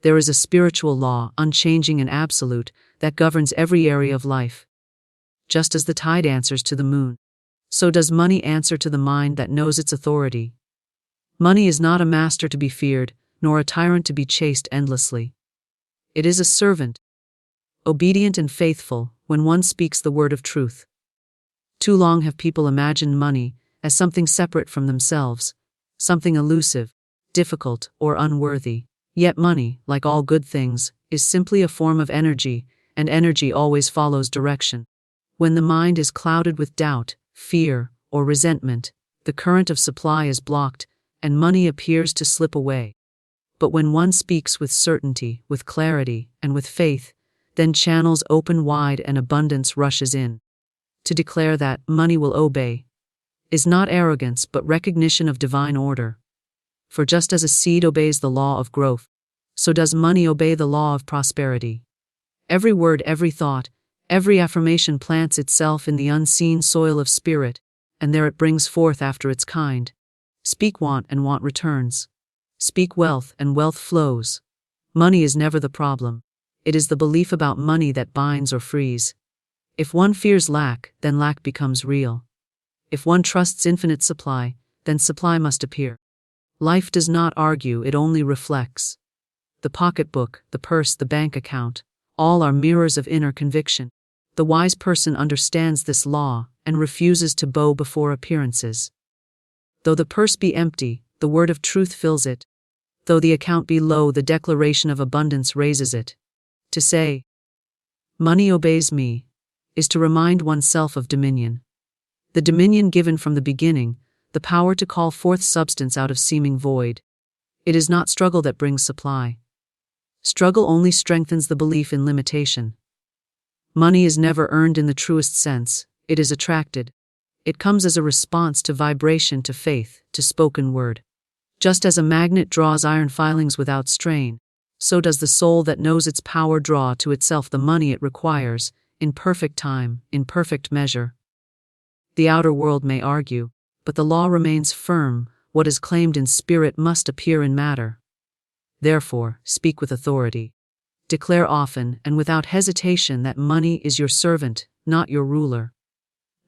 There is a spiritual law, unchanging and absolute, that governs every area of life. Just as the tide answers to the moon, so does money answer to the mind that knows its authority. Money is not a master to be feared, nor a tyrant to be chased endlessly. It is a servant, obedient and faithful, when one speaks the word of truth. Too long have people imagined money as something separate from themselves, something elusive, difficult, or unworthy. Yet money, like all good things, is simply a form of energy, and energy always follows direction. When the mind is clouded with doubt, fear, or resentment, the current of supply is blocked, and money appears to slip away. But when one speaks with certainty, with clarity, and with faith, then channels open wide and abundance rushes in. To declare that money will obey is not arrogance but recognition of divine order. For just as a seed obeys the law of growth, so does money obey the law of prosperity. Every word, every thought, every affirmation plants itself in the unseen soil of spirit, and there it brings forth after its kind. Speak want and want returns. Speak wealth and wealth flows. Money is never the problem. It is the belief about money that binds or frees. If one fears lack, then lack becomes real. If one trusts infinite supply, then supply must appear. Life does not argue, it only reflects. The pocketbook, the purse, the bank account, all are mirrors of inner conviction. The wise person understands this law and refuses to bow before appearances. Though the purse be empty, the word of truth fills it. Though the account be low, the declaration of abundance raises it. To say, "Money obeys me," is to remind oneself of dominion. The dominion given from the beginning, the power to call forth substance out of seeming void. It is not struggle that brings supply. Struggle only strengthens the belief in limitation. Money is never earned in the truest sense, it is attracted. It comes as a response to vibration, to faith, to spoken word. Just as a magnet draws iron filings without strain, so does the soul that knows its power draw to itself the money it requires, in perfect time, in perfect measure. The outer world may argue, but the law remains firm. What is claimed in spirit must appear in matter. Therefore, speak with authority. Declare often and without hesitation that money is your servant, not your ruler.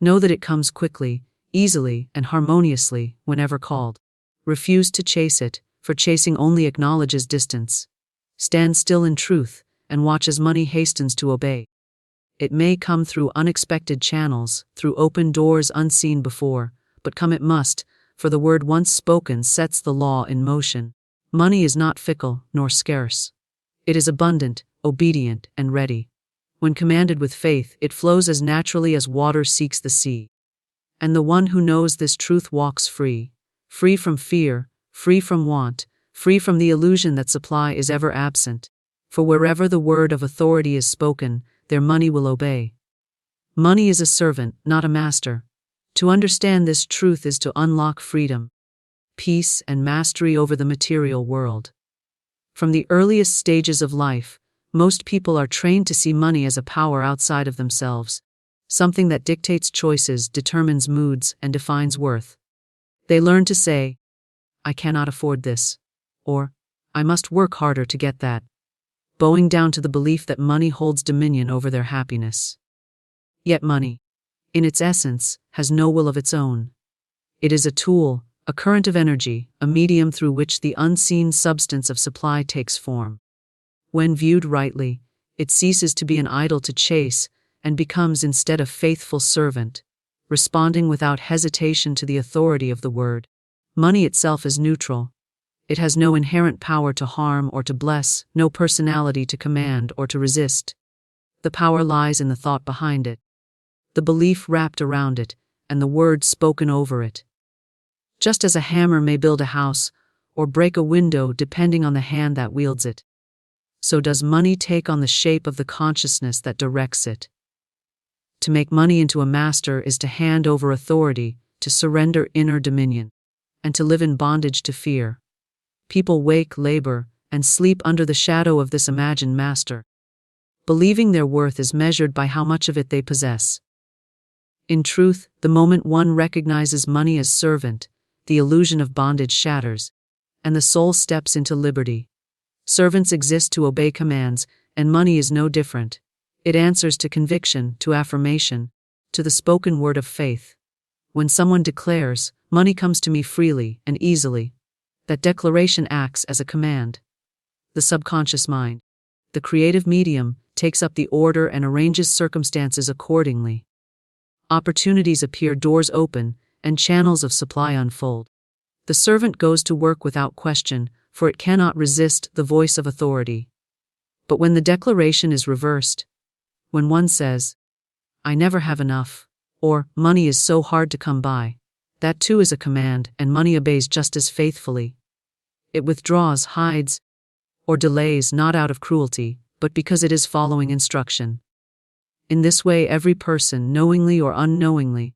Know that it comes quickly, easily, and harmoniously whenever called. Refuse to chase it, for chasing only acknowledges distance. Stand still in truth, and watch as money hastens to obey. It may come through unexpected channels, through open doors unseen before, but come it must, for the word once spoken sets the law in motion. Money is not fickle, nor scarce. It is abundant, obedient, and ready. When commanded with faith, it flows as naturally as water seeks the sea. And the one who knows this truth walks free, free from fear, free from want, free from the illusion that supply is ever absent. For wherever the word of authority is spoken, their money will obey. Money is a servant, not a master. To understand this truth is to unlock freedom, peace, and mastery over the material world. From the earliest stages of life, most people are trained to see money as a power outside of themselves, something that dictates choices, determines moods, and defines worth. They learn to say, "I cannot afford this," or "I must work harder to get that," bowing down to the belief that money holds dominion over their happiness. Yet money, in its essence, has no will of its own. It is a tool, a current of energy, a medium through which the unseen substance of supply takes form. When viewed rightly, it ceases to be an idol to chase and becomes instead a faithful servant, responding without hesitation to the authority of the word. Money itself is neutral. It has no inherent power to harm or to bless, no personality to command or to resist. The power lies in the thought behind it, the belief wrapped around it, and the word spoken over it. Just as a hammer may build a house or break a window depending on the hand that wields it, so does money take on the shape of the consciousness that directs it. To make money into a master is to hand over authority, to surrender inner dominion, and to live in bondage to fear. People wake, labor, and sleep under the shadow of this imagined master, believing their worth is measured by how much of it they possess. In truth, the moment one recognizes money as servant, the illusion of bondage shatters, and the soul steps into liberty. Servants exist to obey commands, and money is no different. It answers to conviction, to affirmation, to the spoken word of faith. When someone declares, "Money comes to me freely and easily," that declaration acts as a command. The subconscious mind, the creative medium, takes up the order and arranges circumstances accordingly. Opportunities appear, doors open, and channels of supply unfold. The servant goes to work without question, for it cannot resist the voice of authority. But when the declaration is reversed, when one says, "I never have enough," or "money is so hard to come by," that too is a command, and money obeys just as faithfully. It withdraws, hides, or delays not out of cruelty, but because it is following instruction. In this way, every person, knowingly or unknowingly,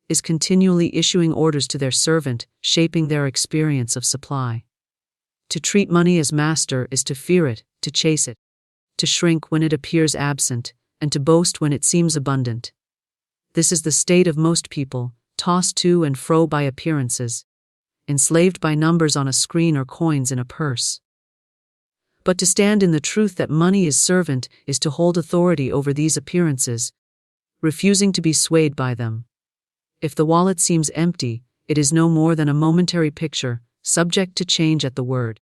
is continually issuing orders to their servant, shaping their experience of supply. To treat money as master is to fear it, to chase it, to shrink when it appears absent, and to boast when it seems abundant. This is the state of most people, tossed to and fro by appearances, enslaved by numbers on a screen or coins in a purse. But to stand in the truth that money is servant is to hold authority over these appearances, refusing to be swayed by them. If the wallet seems empty, it is no more than a momentary picture, subject to change at the word.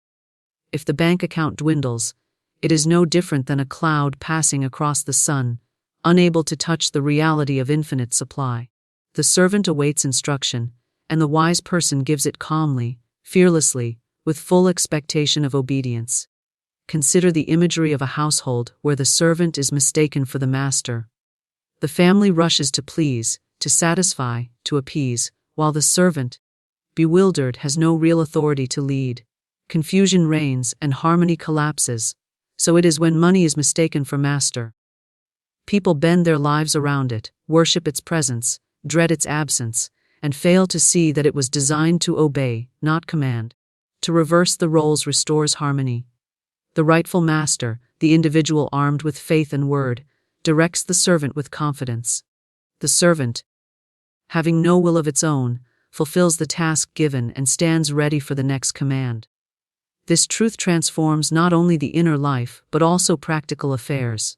If the bank account dwindles, it is no different than a cloud passing across the sun, unable to touch the reality of infinite supply. The servant awaits instruction, and the wise person gives it calmly, fearlessly, with full expectation of obedience. Consider the imagery of a household where the servant is mistaken for the master. The family rushes to please, to satisfy, to appease, while the servant, bewildered, has no real authority to lead. Confusion reigns and harmony collapses. So it is when money is mistaken for master. People bend their lives around it, worship its presence, dread its absence, and fail to see that it was designed to obey, not command. To reverse the roles restores harmony. The rightful master, the individual armed with faith and word, directs the servant with confidence. The servant, having no will of its own, fulfills the task given and stands ready for the next command. This truth transforms not only the inner life but also practical affairs.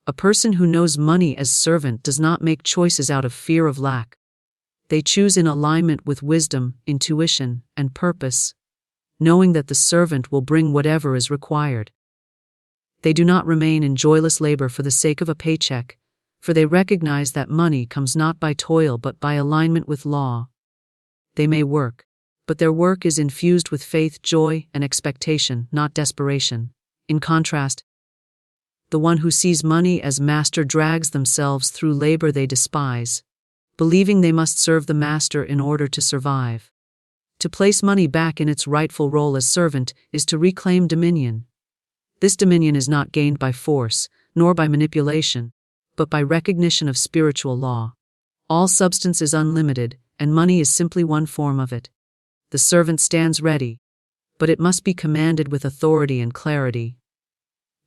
A person who knows money as servant does not make choices out of fear of lack. They choose in alignment with wisdom, intuition, and purpose, knowing that the servant will bring whatever is required. They do not remain in joyless labor for the sake of a paycheck, for they recognize that money comes not by toil but by alignment with law. They may work, but their work is infused with faith, joy, and expectation, not desperation. In contrast, the one who sees money as master drags themselves through labor they despise, believing they must serve the master in order to survive. To place money back in its rightful role as servant is to reclaim dominion. This dominion is not gained by force, nor by manipulation, but by recognition of spiritual law. All substance is unlimited, and money is simply one form of it. The servant stands ready, but it must be commanded with authority and clarity.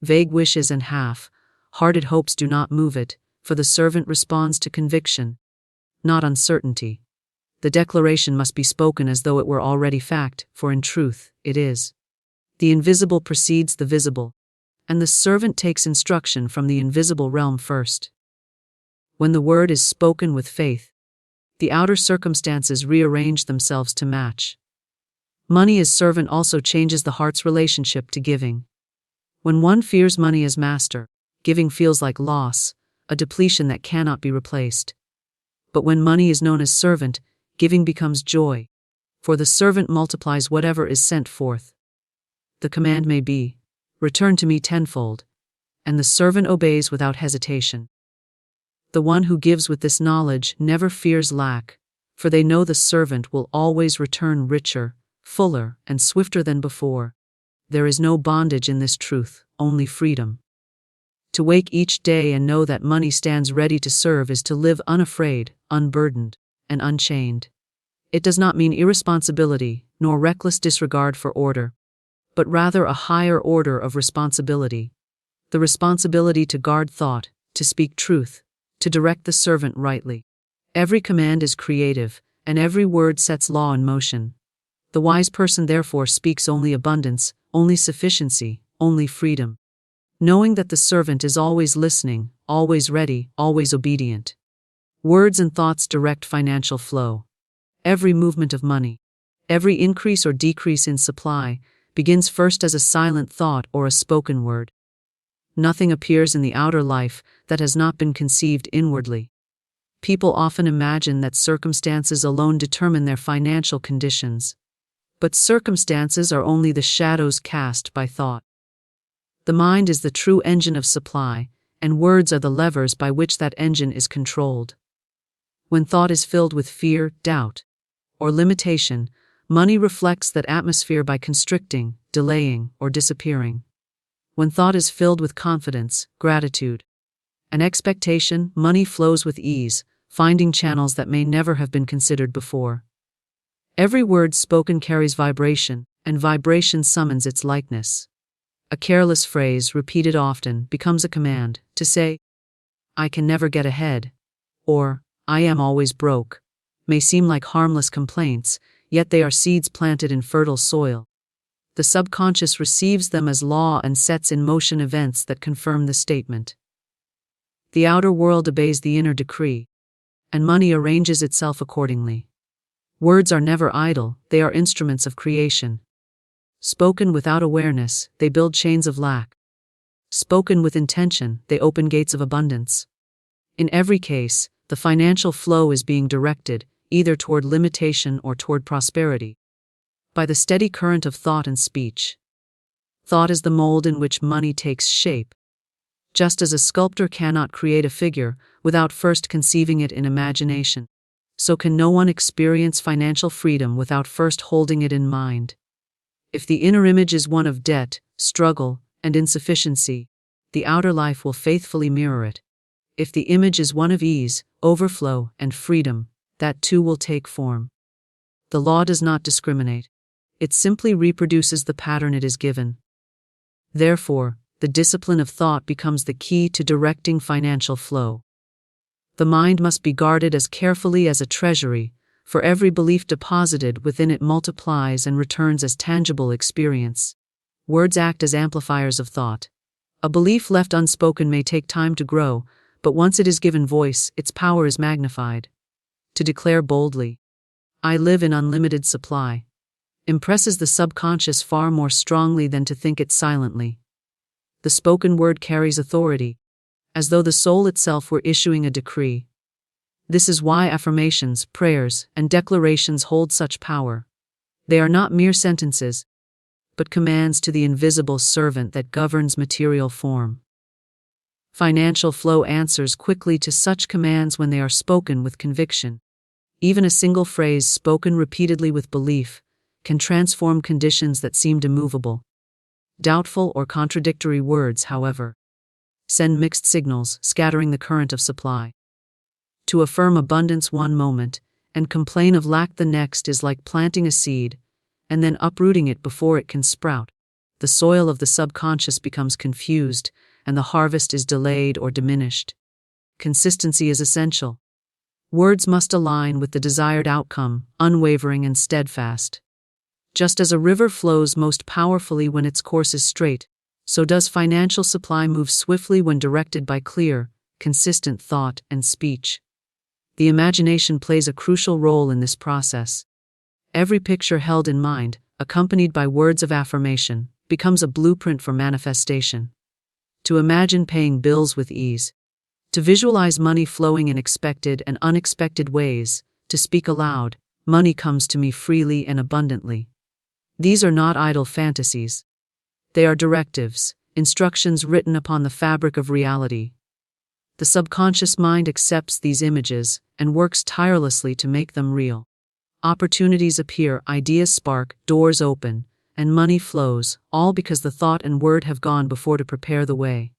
Vague wishes and half-hearted hopes do not move it, for the servant responds to conviction, not uncertainty. The declaration must be spoken as though it were already fact, for in truth, it is. The invisible precedes the visible, and the servant takes instruction from the invisible realm first. When the word is spoken with faith, the outer circumstances rearrange themselves to match. Money as servant also changes the heart's relationship to giving. When one fears money as master, giving feels like loss, a depletion that cannot be replaced. But when money is known as servant, giving becomes joy, for the servant multiplies whatever is sent forth. The command may be, "Return to me tenfold," and the servant obeys without hesitation. The one who gives with this knowledge never fears lack, for they know the servant will always return richer, fuller, and swifter than before. There is no bondage in this truth, only freedom. To wake each day and know that money stands ready to serve is to live unafraid, unburdened, and unchained. It does not mean irresponsibility, nor reckless disregard for order, but rather a higher order of responsibility. The responsibility to guard thought, to speak truth, to direct the servant rightly. Every command is creative, and every word sets law in motion. The wise person therefore speaks only abundance, only sufficiency, only freedom, knowing that the servant is always listening, always ready, always obedient. Words and thoughts direct financial flow. Every movement of money, every increase or decrease in supply, begins first as a silent thought or a spoken word. Nothing appears in the outer life that has not been conceived inwardly. People often imagine that circumstances alone determine their financial conditions. But circumstances are only the shadows cast by thought. The mind is the true engine of supply, and words are the levers by which that engine is controlled. When thought is filled with fear, doubt, or limitation, money reflects that atmosphere by constricting, delaying, or disappearing. When thought is filled with confidence, gratitude, and expectation, money flows with ease, finding channels that may never have been considered before. Every word spoken carries vibration, and vibration summons its likeness. A careless phrase, repeated often, becomes a command. To say, "I can never get ahead," or "I am always broke," may seem like harmless complaints, yet they are seeds planted in fertile soil. The subconscious receives them as law and sets in motion events that confirm the statement. The outer world obeys the inner decree, and money arranges itself accordingly. Words are never idle, they are instruments of creation. Spoken without awareness, they build chains of lack. Spoken with intention, they open gates of abundance. In every case, the financial flow is being directed, either toward limitation or toward prosperity, by the steady current of thought and speech. Thought is the mold in which money takes shape. Just as a sculptor cannot create a figure without first conceiving it in imagination, so can no one experience financial freedom without first holding it in mind. If the inner image is one of debt, struggle, and insufficiency, the outer life will faithfully mirror it. If the image is one of ease, overflow, and freedom, that too will take form. The law does not discriminate. It simply reproduces the pattern it is given. Therefore, the discipline of thought becomes the key to directing financial flow. The mind must be guarded as carefully as a treasury, for every belief deposited within it multiplies and returns as tangible experience. Words act as amplifiers of thought. A belief left unspoken may take time to grow, but once it is given voice, its power is magnified. To declare boldly, "I live in unlimited supply," impresses the subconscious far more strongly than to think it silently. The spoken word carries authority, as though the soul itself were issuing a decree. This is why affirmations, prayers, and declarations hold such power. They are not mere sentences, but commands to the invisible servant that governs material form. Financial flow answers quickly to such commands when they are spoken with conviction. Even a single phrase spoken repeatedly with belief can transform conditions that seemed immovable. Doubtful or contradictory words, however, send mixed signals, scattering the current of supply. To affirm abundance one moment and complain of lack the next is like planting a seed and then uprooting it before it can sprout. The soil of the subconscious becomes confused, and the harvest is delayed or diminished. Consistency is essential. Words must align with the desired outcome, unwavering and steadfast. Just as a river flows most powerfully when its course is straight, so does financial supply move swiftly when directed by clear, consistent thought and speech. The imagination plays a crucial role in this process. Every picture held in mind, accompanied by words of affirmation, becomes a blueprint for manifestation. To imagine paying bills with ease, to visualize money flowing in expected and unexpected ways, to speak aloud, "Money comes to me freely and abundantly." These are not idle fantasies. They are directives, instructions written upon the fabric of reality. The subconscious mind accepts these images and works tirelessly to make them real. Opportunities appear, ideas spark, doors open, and money flows, all because the thought and word have gone before to prepare the way.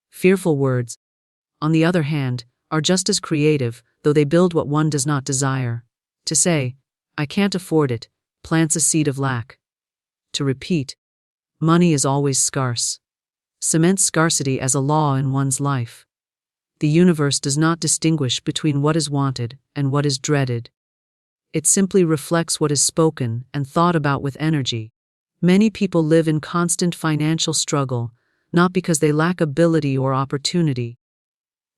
Fearful words, on the other hand, are just as creative, though they build what one does not desire. To say, "I can't afford it," plants a seed of lack. To repeat, "Money is always scarce," cements scarcity as a law in one's life. The universe does not distinguish between what is wanted and what is dreaded. It simply reflects what is spoken and thought about with energy. Many people live in constant financial struggle, not because they lack ability or opportunity,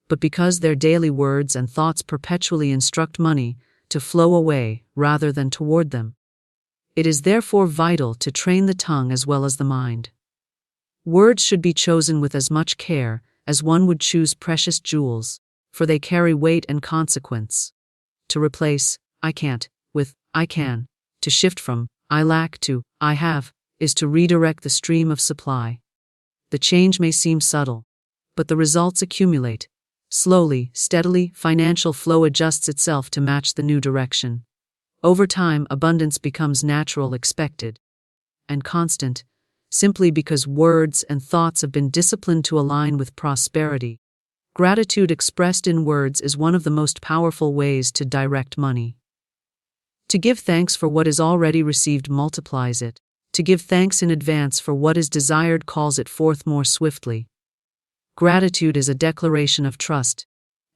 but because their daily words and thoughts perpetually instruct money to flow away rather than toward them. It is therefore vital to train the tongue as well as the mind. Words should be chosen with as much care as one would choose precious jewels, for they carry weight and consequence. To replace "I can't" with "I can," to shift from "I lack" to "I have," is to redirect the stream of supply. The change may seem subtle, but the results accumulate. Slowly, steadily, financial flow adjusts itself to match the new direction. Over time, abundance becomes natural, expected, and constant, simply because words and thoughts have been disciplined to align with prosperity. Gratitude expressed in words is one of the most powerful ways to direct money. To give thanks for what is already received multiplies it. To give thanks in advance for what is desired calls it forth more swiftly. Gratitude is a declaration of trust,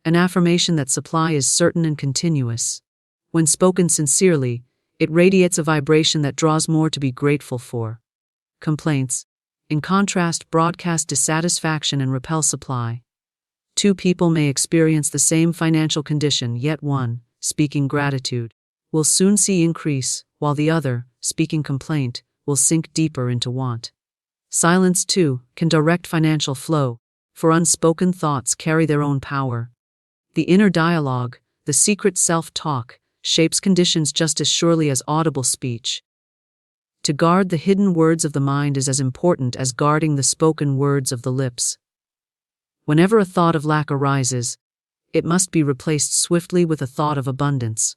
an affirmation that supply is certain and continuous. When spoken sincerely, it radiates a vibration that draws more to be grateful for. Complaints, in contrast, broadcast dissatisfaction and repel supply. Two people may experience the same financial condition, yet one, speaking gratitude, will soon see increase, while the other, speaking complaint, will sink deeper into want. Silence, too, can direct financial flow, for unspoken thoughts carry their own power. The inner dialogue, the secret self-talk, shapes conditions just as surely as audible speech. To guard the hidden words of the mind is as important as guarding the spoken words of the lips. Whenever a thought of lack arises, it must be replaced swiftly with a thought of abundance.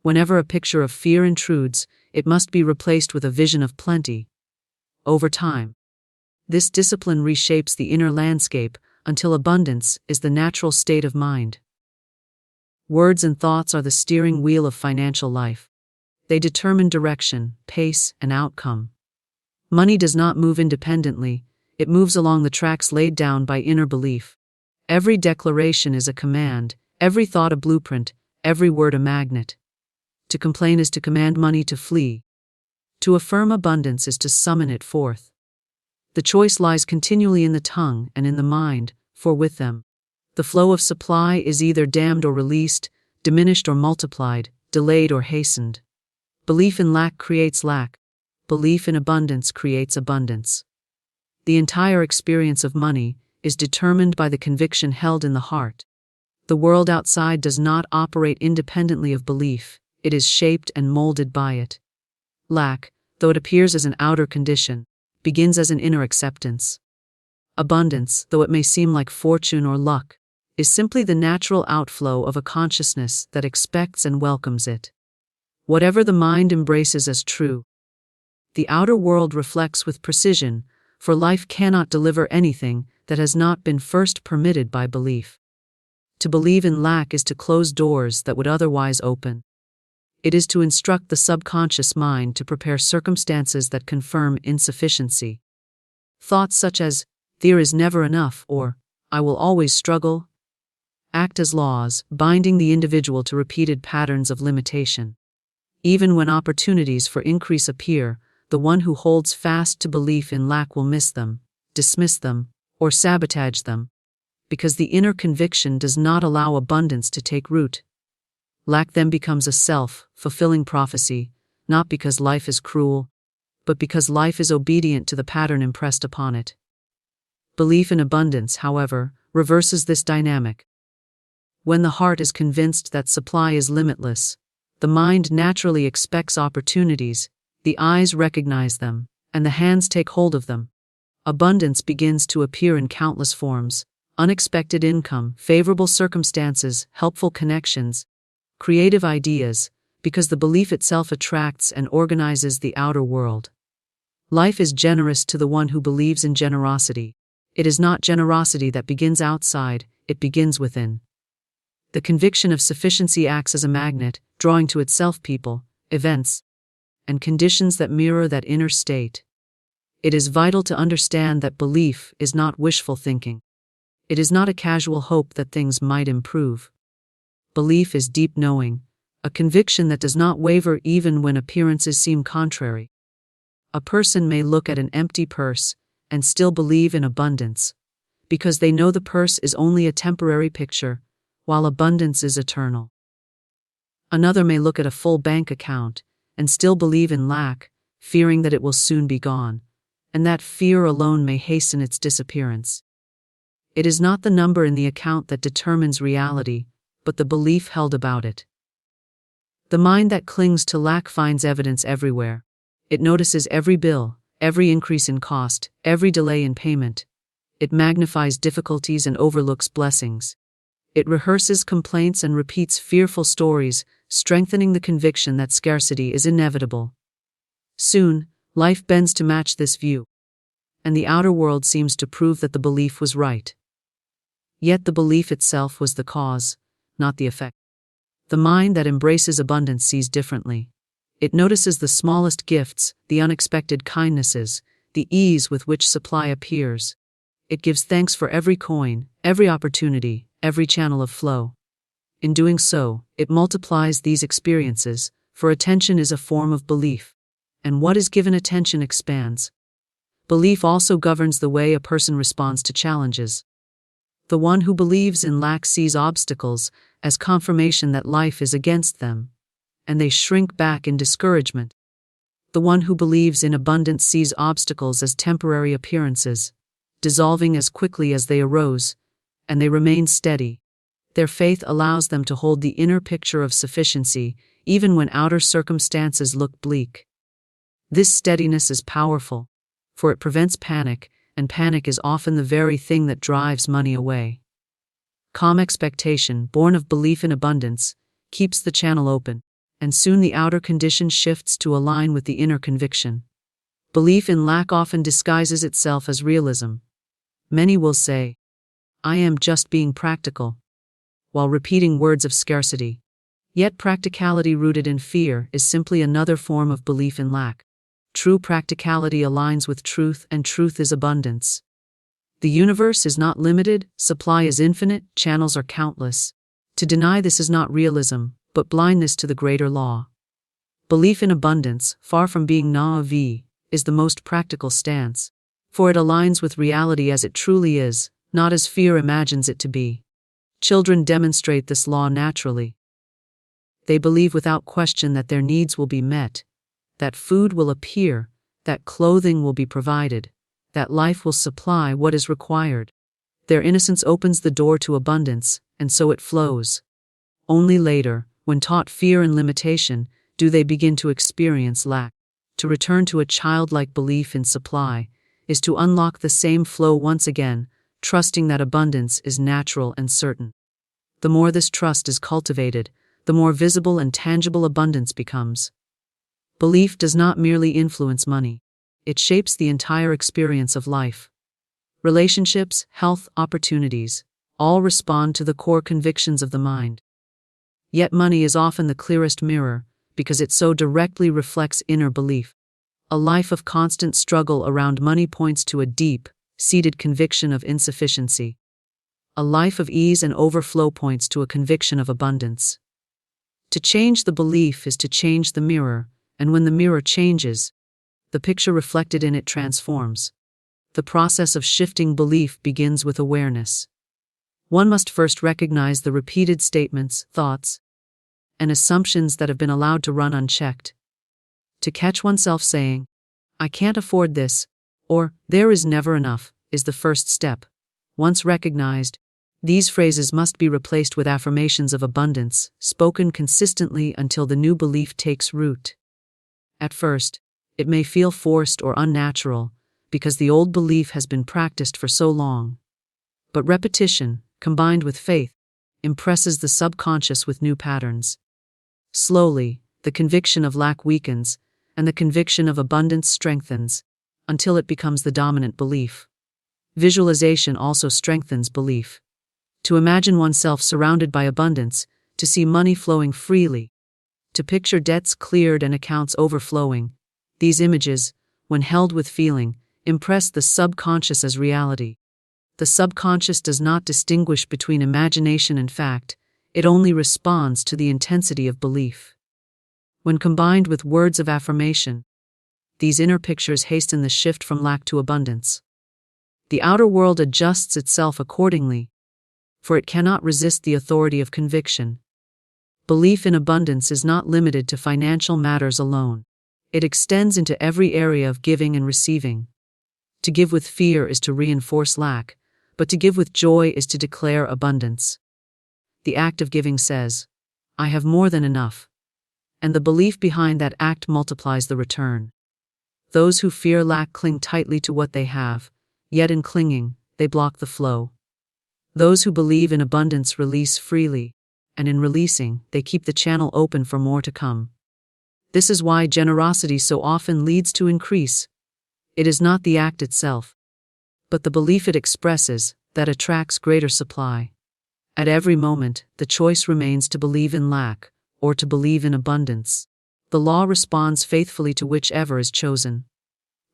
Whenever a picture of fear intrudes, it must be replaced with a vision of plenty. Over time, this discipline reshapes the inner landscape until abundance is the natural state of mind. Words and thoughts are the steering wheel of financial life. They determine direction, pace, and outcome. Money does not move independently, it moves along the tracks laid down by inner belief. Every declaration is a command, every thought a blueprint, every word a magnet. To complain is to command money to flee. To affirm abundance is to summon it forth. The choice lies continually in the tongue and in the mind, for with them, the flow of supply is either dammed or released, diminished or multiplied, delayed or hastened. Belief in lack creates lack. Belief in abundance creates abundance. The entire experience of money is determined by the conviction held in the heart. The world outside does not operate independently of belief, it is shaped and molded by it. Lack, though it appears as an outer condition, begins as an inner acceptance. Abundance, though it may seem like fortune or luck, is simply the natural outflow of a consciousness that expects and welcomes it. Whatever the mind embraces as true, the outer world reflects with precision, for life cannot deliver anything that has not been first permitted by belief. To believe in lack is to close doors that would otherwise open. It is to instruct the subconscious mind to prepare circumstances that confirm insufficiency. Thoughts such as, "there is never enough," or "I will always struggle," act as laws, binding the individual to repeated patterns of limitation. Even when opportunities for increase appear, the one who holds fast to belief in lack will miss them, dismiss them, or sabotage them, because the inner conviction does not allow abundance to take root. Lack then becomes a self-fulfilling prophecy, not because life is cruel, but because life is obedient to the pattern impressed upon it. Belief in abundance, however, reverses this dynamic. When the heart is convinced that supply is limitless, the mind naturally expects opportunities, the eyes recognize them, and the hands take hold of them. Abundance begins to appear in countless forms: unexpected income, favorable circumstances, helpful connections, creative ideas, because the belief itself attracts and organizes the outer world. Life is generous to the one who believes in generosity. It is not generosity that begins outside, it begins within. The conviction of sufficiency acts as a magnet, drawing to itself people, events, and conditions that mirror that inner state. It is vital to understand that belief is not wishful thinking. It is not a casual hope that things might improve. Belief is deep knowing, a conviction that does not waver even when appearances seem contrary. A person may look at an empty purse and still believe in abundance, because they know the purse is only a temporary picture, while abundance is eternal. Another may look at a full bank account and still believe in lack, fearing that it will soon be gone, and that fear alone may hasten its disappearance. It is not the number in the account that determines reality, but the belief held about it. The mind that clings to lack finds evidence everywhere. It notices every bill, every increase in cost, every delay in payment. It magnifies difficulties and overlooks blessings. It rehearses complaints and repeats fearful stories, strengthening the conviction that scarcity is inevitable. Soon, life bends to match this view, and the outer world seems to prove that the belief was right. Yet the belief itself was the cause, not the effect. The mind that embraces abundance sees differently. It notices the smallest gifts, the unexpected kindnesses, the ease with which supply appears. It gives thanks for every coin, every opportunity, every channel of flow. In doing so, it multiplies these experiences, for attention is a form of belief, and what is given attention expands. Belief also governs the way a person responds to challenges. The one who believes in lack sees obstacles as confirmation that life is against them, and they shrink back in discouragement. The one who believes in abundance sees obstacles as temporary appearances, dissolving as quickly as they arose, and they remain steady. Their faith allows them to hold the inner picture of sufficiency, even when outer circumstances look bleak. This steadiness is powerful, for it prevents panic, and panic is often the very thing that drives money away. Calm expectation, born of belief in abundance, keeps the channel open, and soon the outer condition shifts to align with the inner conviction. Belief in lack often disguises itself as realism. Many will say, "I am just being practical," while repeating words of scarcity. Yet practicality rooted in fear is simply another form of belief in lack. True practicality aligns with truth, and truth is abundance. The universe is not limited, supply is infinite, channels are countless. To deny this is not realism, but blindness to the greater law. Belief in abundance, far from being naive, is the most practical stance, for it aligns with reality as it truly is, not as fear imagines it to be. Children demonstrate this law naturally. They believe without question that their needs will be met, that food will appear, that clothing will be provided, that life will supply what is required. Their innocence opens the door to abundance, and so it flows. Only later, when taught fear and limitation, do they begin to experience lack. To return to a childlike belief in supply is to unlock the same flow once again, trusting that abundance is natural and certain. The more this trust is cultivated, the more visible and tangible abundance becomes. Belief does not merely influence money, it shapes the entire experience of life. Relationships, health, opportunities, all respond to the core convictions of the mind. Yet money is often the clearest mirror, because it so directly reflects inner belief. A life of constant struggle around money points to a deep, seated conviction of insufficiency. A life of ease and overflow points to a conviction of abundance. To change the belief is to change the mirror, and when the mirror changes, the picture reflected in it transforms. The process of shifting belief begins with awareness. One must first recognize the repeated statements, thoughts, and assumptions that have been allowed to run unchecked. To catch oneself saying, "I can't afford this," or "there is never enough," is the first step. Once recognized, these phrases must be replaced with affirmations of abundance, spoken consistently until the new belief takes root. At first, it may feel forced or unnatural, because the old belief has been practiced for so long. But repetition, combined with faith, impresses the subconscious with new patterns. Slowly, the conviction of lack weakens, and the conviction of abundance strengthens, until it becomes the dominant belief. Visualization also strengthens belief. To imagine oneself surrounded by abundance, to see money flowing freely, to picture debts cleared and accounts overflowing, these images, when held with feeling, impress the subconscious as reality. The subconscious does not distinguish between imagination and fact, It only responds to the intensity of belief. When combined with words of affirmation, these inner pictures hasten the shift from lack to abundance. The outer world adjusts itself accordingly, for it cannot resist the authority of conviction. Belief in abundance is not limited to financial matters alone. It extends into every area of giving and receiving. To give with fear is to reinforce lack, but to give with joy is to declare abundance. The act of giving says, "I have more than enough," and the belief behind that act multiplies the return. Those who fear lack cling tightly to what they have, yet in clinging, they block the flow. Those who believe in abundance release freely, and in releasing, they keep the channel open for more to come. This is why generosity so often leads to increase. It is not the act itself, but the belief it expresses, that attracts greater supply. At every moment, the choice remains to believe in lack, or to believe in abundance. The law responds faithfully to whichever is chosen.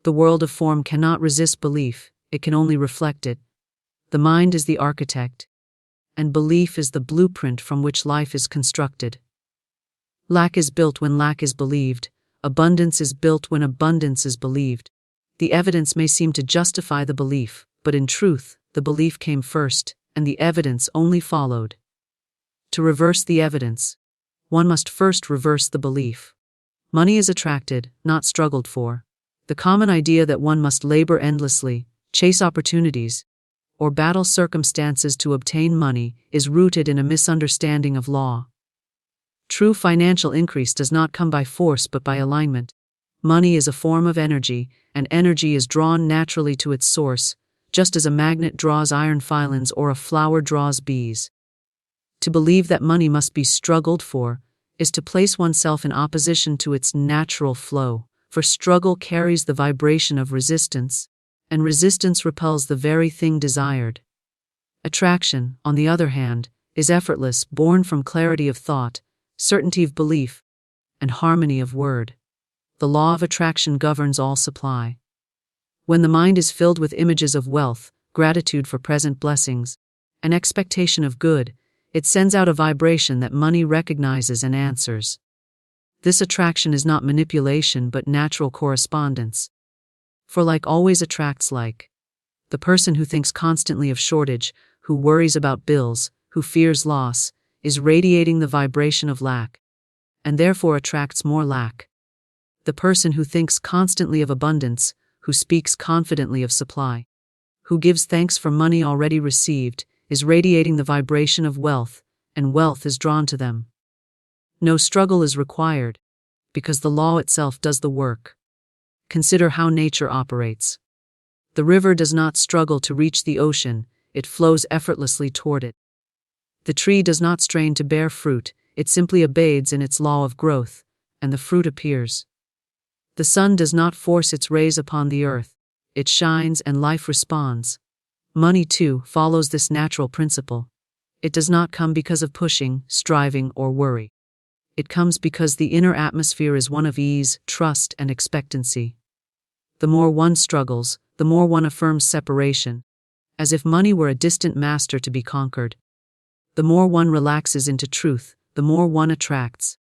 The world of form cannot resist belief, it can only reflect it. The mind is the architect, and belief is the blueprint from which life is constructed. Lack is built when lack is believed, abundance is built when abundance is believed. The evidence may seem to justify the belief, but in truth, the belief came first, and the evidence only followed. To reverse the evidence, one must first reverse the belief. Money is attracted, not struggled for. The common idea that one must labor endlessly, chase opportunities, or battle circumstances to obtain money is rooted in a misunderstanding of law. True financial increase does not come by force but by alignment. Money is a form of energy, and energy is drawn naturally to its source, just as a magnet draws iron filings or a flower draws bees. To believe that money must be struggled for is to place oneself in opposition to its natural flow, for struggle carries the vibration of resistance, and resistance repels the very thing desired. Attraction, on the other hand, is effortless, born from clarity of thought, certainty of belief, and harmony of word. The law of attraction governs all supply. When the mind is filled with images of wealth, gratitude for present blessings, and expectation of good, it sends out a vibration that money recognizes and answers. This attraction is not manipulation but natural correspondence. For like always attracts like. The person who thinks constantly of shortage, who worries about bills, who fears loss, is radiating the vibration of lack, and therefore attracts more lack. The person who thinks constantly of abundance, who speaks confidently of supply, who gives thanks for money already received, is radiating the vibration of wealth, and wealth is drawn to them. No struggle is required, because the law itself does the work. Consider how nature operates. The river does not struggle to reach the ocean, it flows effortlessly toward it. The tree does not strain to bear fruit, it simply obeys in its law of growth, and the fruit appears. The sun does not force its rays upon the earth, it shines and life responds. Money, too, follows this natural principle. It does not come because of pushing, striving, or worry. It comes because the inner atmosphere is one of ease, trust, and expectancy. The more one struggles, the more one affirms separation, as if money were a distant master to be conquered. The more one relaxes into truth, the more one attracts.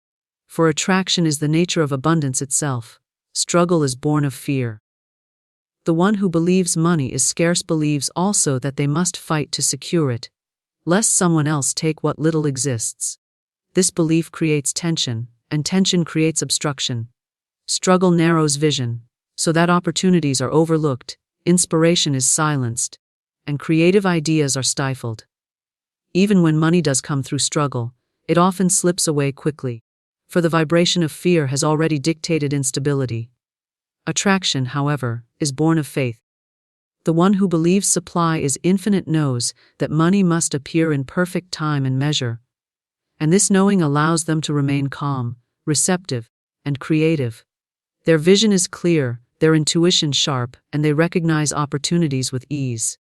For attraction is the nature of abundance itself. Struggle is born of fear. The one who believes money is scarce believes also that they must fight to secure it, lest someone else take what little exists. This belief creates tension, and tension creates obstruction. Struggle narrows vision, so that opportunities are overlooked, inspiration is silenced, and creative ideas are stifled. Even when money does come through struggle, it often slips away quickly, for the vibration of fear has already dictated instability. Attraction, however, is born of faith. The one who believes supply is infinite knows that money must appear in perfect time and measure, and this knowing allows them to remain calm, receptive, and creative. Their vision is clear, their intuition sharp, and they recognize opportunities with ease.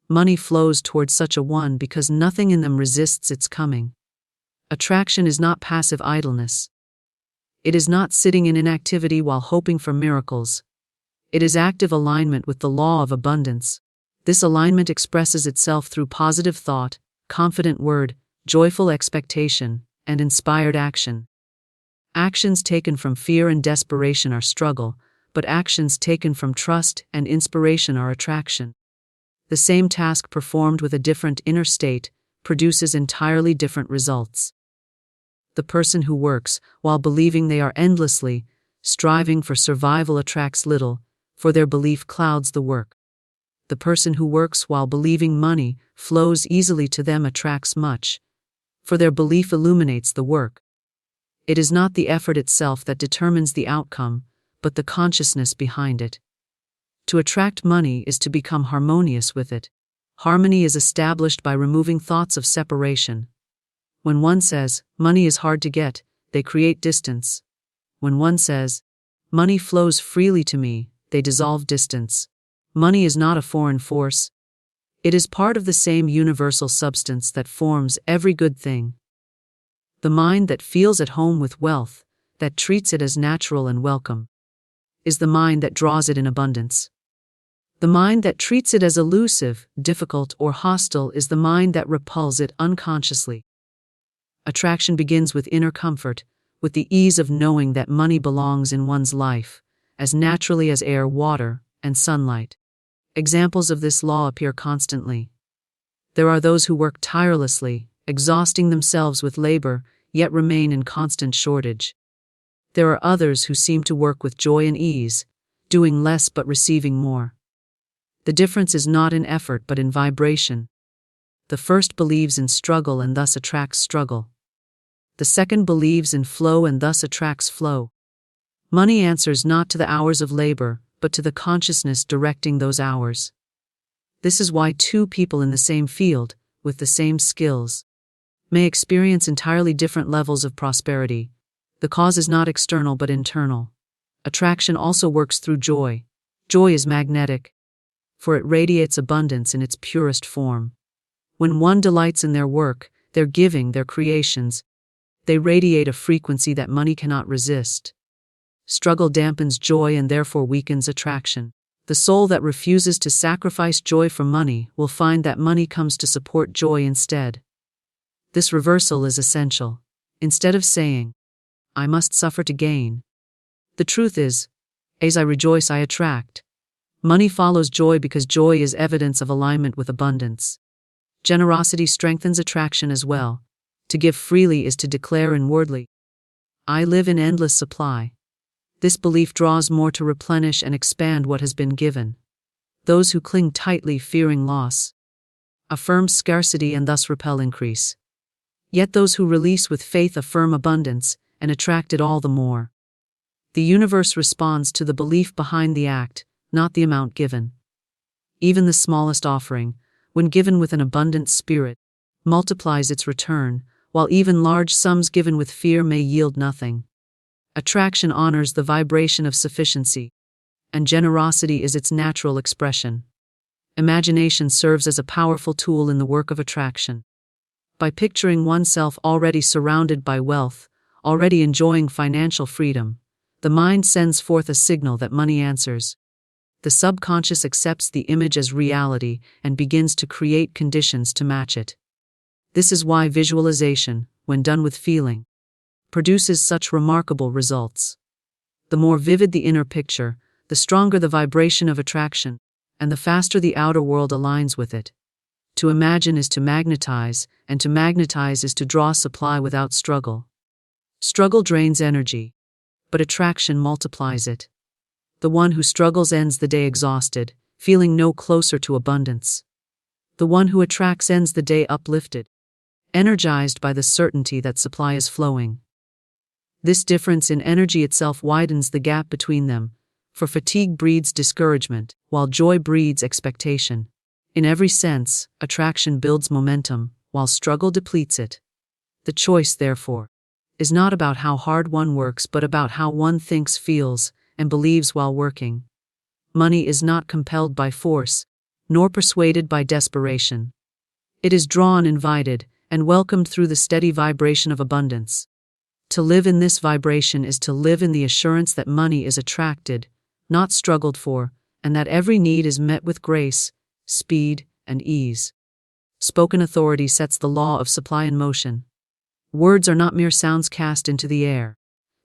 Money flows towards such a one because nothing in them resists its coming. Attraction is not passive idleness. It is not sitting in inactivity while hoping for miracles. It is active alignment with the law of abundance. This alignment expresses itself through positive thought, confident word, joyful expectation, and inspired action. Actions taken from fear and desperation are struggle, but actions taken from trust and inspiration are attraction. The same task performed with a different inner state produces entirely different results. The person who works while believing they are endlessly striving for survival attracts little, for their belief clouds the work. The person who works while believing money flows easily to them attracts much, for their belief illuminates the work. It is not the effort itself that determines the outcome, but the consciousness behind it. To attract money is to become harmonious with it. Harmony is established by removing thoughts of separation. When one says, money is hard to get, they create distance. When one says, money flows freely to me, they dissolve distance. Money is not a foreign force. It is part of the same universal substance that forms every good thing. The mind that feels at home with wealth, that treats it as natural and welcome, is the mind that draws it in abundance. The mind that treats it as elusive, difficult, or hostile is the mind that repels it unconsciously. Attraction begins with inner comfort, with the ease of knowing that money belongs in one's life, as naturally as air, water, and sunlight. Examples of this law appear constantly. There are those who work tirelessly, exhausting themselves with labor, yet remain in constant shortage. There are others who seem to work with joy and ease, doing less but receiving more. The difference is not in effort but in vibration. The first believes in struggle and thus attracts struggle. The second believes in flow and thus attracts flow. Money answers not to the hours of labor, but to the consciousness directing those hours. This is why two people in the same field, with the same skills, may experience entirely different levels of prosperity. The cause is not external but internal. Attraction also works through joy. Joy is magnetic, for it radiates abundance in its purest form. When one delights in their work, their giving, their creations, they radiate a frequency that money cannot resist. Struggle dampens joy and therefore weakens attraction. The soul that refuses to sacrifice joy for money will find that money comes to support joy instead. This reversal is essential. Instead of saying, I must suffer to gain, the truth is, as I rejoice, I attract. Money follows joy because joy is evidence of alignment with abundance. Generosity strengthens attraction as well. To give freely is to declare inwardly, I live in endless supply. This belief draws more to replenish and expand what has been given. Those who cling tightly, fearing loss, affirm scarcity and thus repel increase. Yet those who release with faith affirm abundance and attract it all the more. The universe responds to the belief behind the act, not the amount given. Even the smallest offering, when given with an abundant spirit, multiplies its return, while even large sums given with fear may yield nothing. Attraction honors the vibration of sufficiency, and generosity is its natural expression. Imagination serves as a powerful tool in the work of attraction. By picturing oneself already surrounded by wealth, already enjoying financial freedom, the mind sends forth a signal that money answers. The subconscious accepts the image as reality and begins to create conditions to match it. This is why visualization, when done with feeling, produces such remarkable results. The more vivid the inner picture, the stronger the vibration of attraction, and the faster the outer world aligns with it. To imagine is to magnetize, and to magnetize is to draw supply without struggle. Struggle drains energy, but attraction multiplies it. The one who struggles ends the day exhausted, feeling no closer to abundance. The one who attracts ends the day uplifted, energized by the certainty that supply is flowing. This difference in energy itself widens the gap between them, for fatigue breeds discouragement, while joy breeds expectation. In every sense, attraction builds momentum, while struggle depletes it. The choice, therefore, is not about how hard one works but about how one thinks, feels, and believes while working. Money is not compelled by force, nor persuaded by desperation. It is drawn, invited, and welcomed through the steady vibration of abundance. To live in this vibration is to live in the assurance that money is attracted, not struggled for, and that every need is met with grace, speed, and ease. spoken authority sets the law of supply in motion. Words are not mere sounds cast into the air.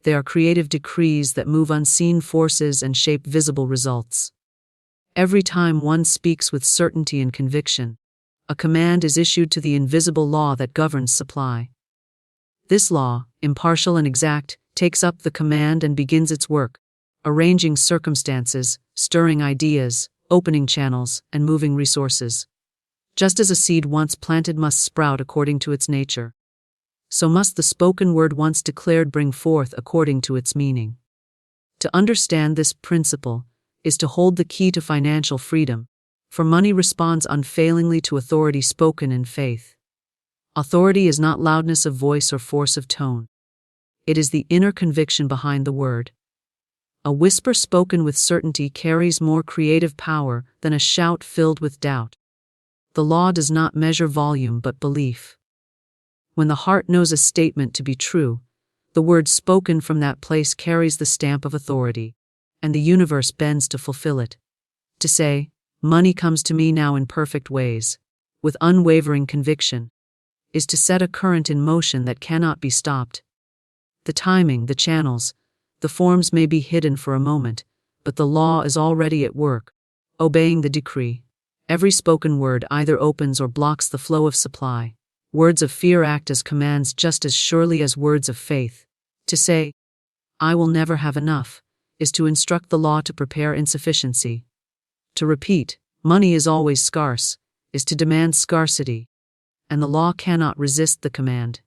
They are creative decrees that move unseen forces and shape visible results. Every time one speaks with certainty and conviction, a command is issued to the invisible law that governs supply. This law, impartial and exact, takes up the command and begins its work, arranging circumstances, stirring ideas, opening channels, and moving resources. Just as a seed once planted must sprout according to its nature, so must the spoken word once declared bring forth according to its meaning. To understand this principle is to hold the key to financial freedom, for money responds unfailingly to authority spoken in faith. Authority is not loudness of voice or force of tone. It is the inner conviction behind the word. A whisper spoken with certainty carries more creative power than a shout filled with doubt. The law does not measure volume but belief. When the heart knows a statement to be true, the word spoken from that place carries the stamp of authority, and the universe bends to fulfill it. To say, "Money comes to me now in perfect ways," with unwavering conviction, is to set a current in motion that cannot be stopped. The timing, the channels, the forms may be hidden for a moment, but the law is already at work, obeying the decree. Every spoken word either opens or blocks the flow of supply. Words of fear act as commands just as surely as words of faith. To say, "I will never have enough," is to instruct the law to prepare insufficiency. To repeat, "Money is always scarce," is to demand scarcity, and the law cannot resist the command.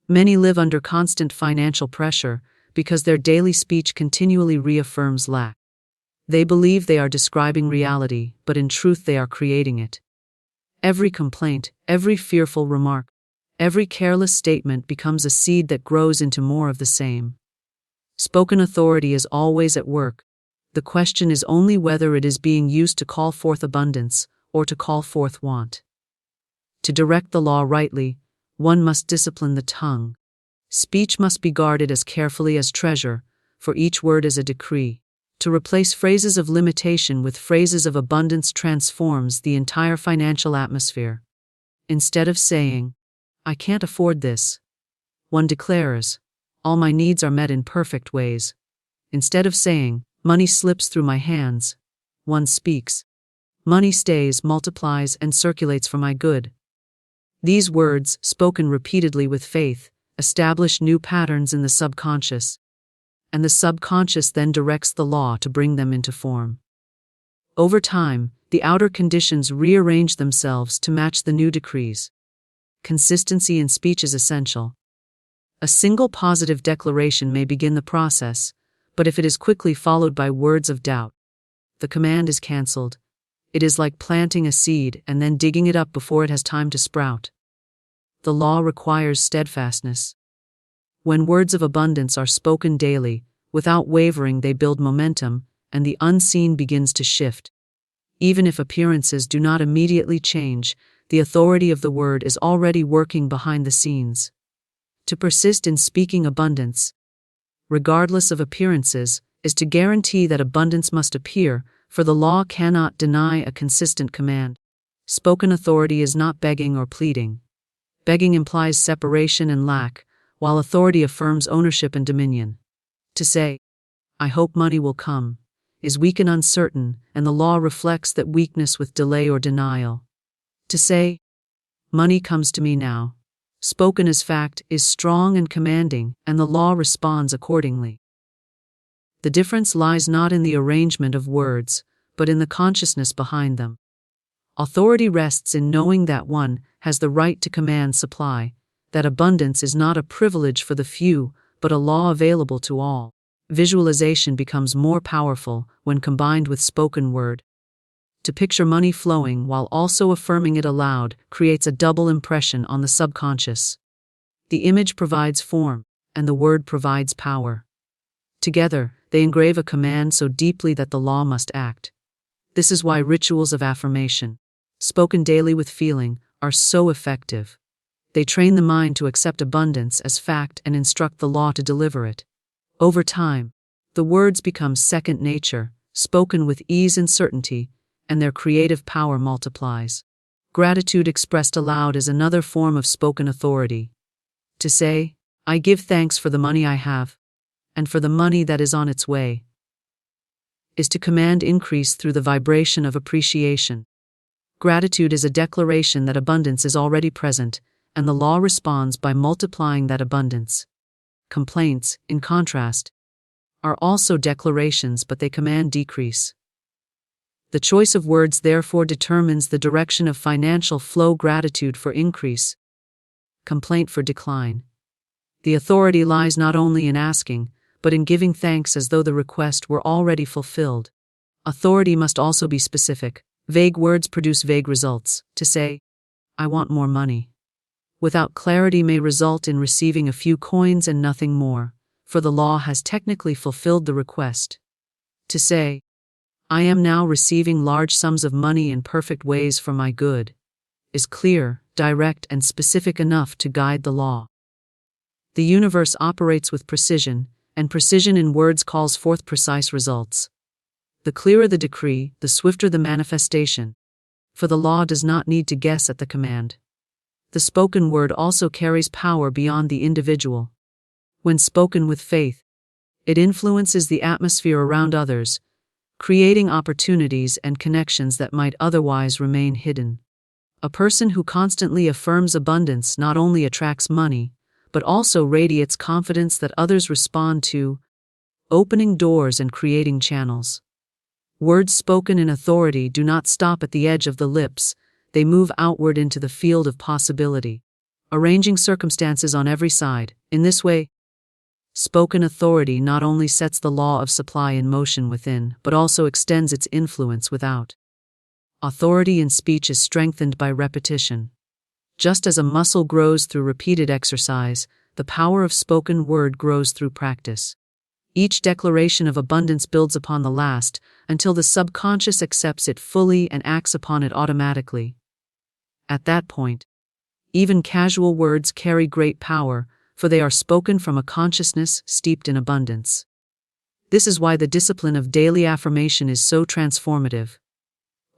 Many live under constant financial pressure because their daily speech continually reaffirms lack. They believe they are describing reality, but in truth they are creating it. Every complaint, every fearful remark, every careless statement becomes a seed that grows into more of the same. Spoken authority is always at work. The question is only whether it is being used to call forth abundance or to call forth want. To direct the law rightly, one must discipline the tongue. Speech must be guarded as carefully as treasure, for each word is a decree. To replace phrases of limitation with phrases of abundance transforms the entire financial atmosphere. Instead of saying, "I can't afford this," one declares, "All my needs are met in perfect ways." Instead of saying, "Money slips through my hands," one speaks, "Money stays, multiplies, and circulates for my good." These words, spoken repeatedly with faith, establish new patterns in the subconscious, and the subconscious then directs the law to bring them into form. Over time, the outer conditions rearrange themselves to match the new decrees. Consistency in speech is essential. A single positive declaration may begin the process, but if it is quickly followed by words of doubt, the command is cancelled. It is like planting a seed and then digging it up before it has time to sprout. The law requires steadfastness. When words of abundance are spoken daily, without wavering, they build momentum, and the unseen begins to shift. Even if appearances do not immediately change, the authority of the word is already working behind the scenes. To persist in speaking abundance, regardless of appearances, is to guarantee that abundance must appear, for the law cannot deny a consistent command. Spoken authority is not begging or pleading. Begging implies separation and lack, while authority affirms ownership and dominion. To say, "I hope money will come," is weak and uncertain, and the law reflects that weakness with delay or denial. To say, "Money comes to me now," spoken as fact, is strong and commanding, and the law responds accordingly. The difference lies not in the arrangement of words, but in the consciousness behind them. Authority rests in knowing that one has the right to command supply, that abundance is not a privilege for the few, but a law available to all. Visualization becomes more powerful when combined with spoken word. To picture money flowing while also affirming it aloud creates a double impression on the subconscious. The image provides form, and the word provides power. Together, they engrave a command so deeply that the law must act. This is why rituals of affirmation, spoken daily with feeling, are so effective. They train the mind to accept abundance as fact and instruct the law to deliver it. Over time, the words become second nature, spoken with ease and certainty, and their creative power multiplies. Gratitude expressed aloud is another form of spoken authority. To say, I give thanks for the money I have, and for the money that is on its way, is to command increase through the vibration of appreciation. Gratitude is a declaration that abundance is already present, and the law responds by multiplying that abundance. Complaints, in contrast, are also declarations, but they command decrease. The choice of words therefore determines the direction of financial flow. Gratitude for increase, complaint for decline. The authority lies not only in asking, but in giving thanks as though the request were already fulfilled. Authority must also be specific. Vague words produce vague results. To say, I want more money, without clarity may result in receiving a few coins and nothing more, for the law has technically fulfilled the request. To say, I am now receiving large sums of money in perfect ways for my good, is clear, direct, and specific enough to guide the law. The universe operates with precision, and precision in words calls forth precise results. The clearer the decree, the swifter the manifestation, for the law does not need to guess at the command. The spoken word also carries power beyond the individual. When spoken with faith, it influences the atmosphere around others, creating opportunities and connections that might otherwise remain hidden. A person who constantly affirms abundance not only attracts money, but also radiates confidence that others respond to, opening doors and creating channels. Words spoken in authority do not stop at the edge of the lips, they move outward into the field of possibility, arranging circumstances on every side. In this way, spoken authority not only sets the law of supply in motion within, but also extends its influence without. Authority in speech is strengthened by repetition. Just as a muscle grows through repeated exercise, the power of spoken word grows through practice. Each declaration of abundance builds upon the last, until the subconscious accepts it fully and acts upon it automatically. At that point, even casual words carry great power, for they are spoken from a consciousness steeped in abundance. This is why the discipline of daily affirmation is so transformative.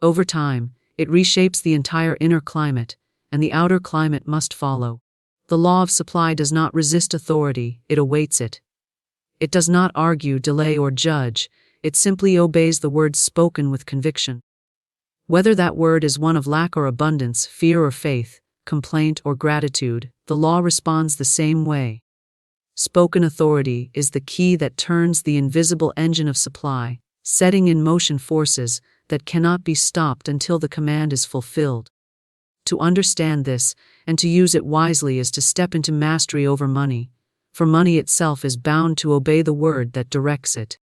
Over time, it reshapes the entire inner climate, and the outer climate must follow. The law of supply does not resist authority, it awaits it. It does not argue, delay, or judge, it simply obeys the words spoken with conviction. Whether that word is one of lack or abundance, fear or faith, complaint or gratitude, the law responds the same way. Spoken authority is the key that turns the invisible engine of supply, setting in motion forces that cannot be stopped until the command is fulfilled. To understand this, and to use it wisely, is to step into mastery over money, for money itself is bound to obey the word that directs it.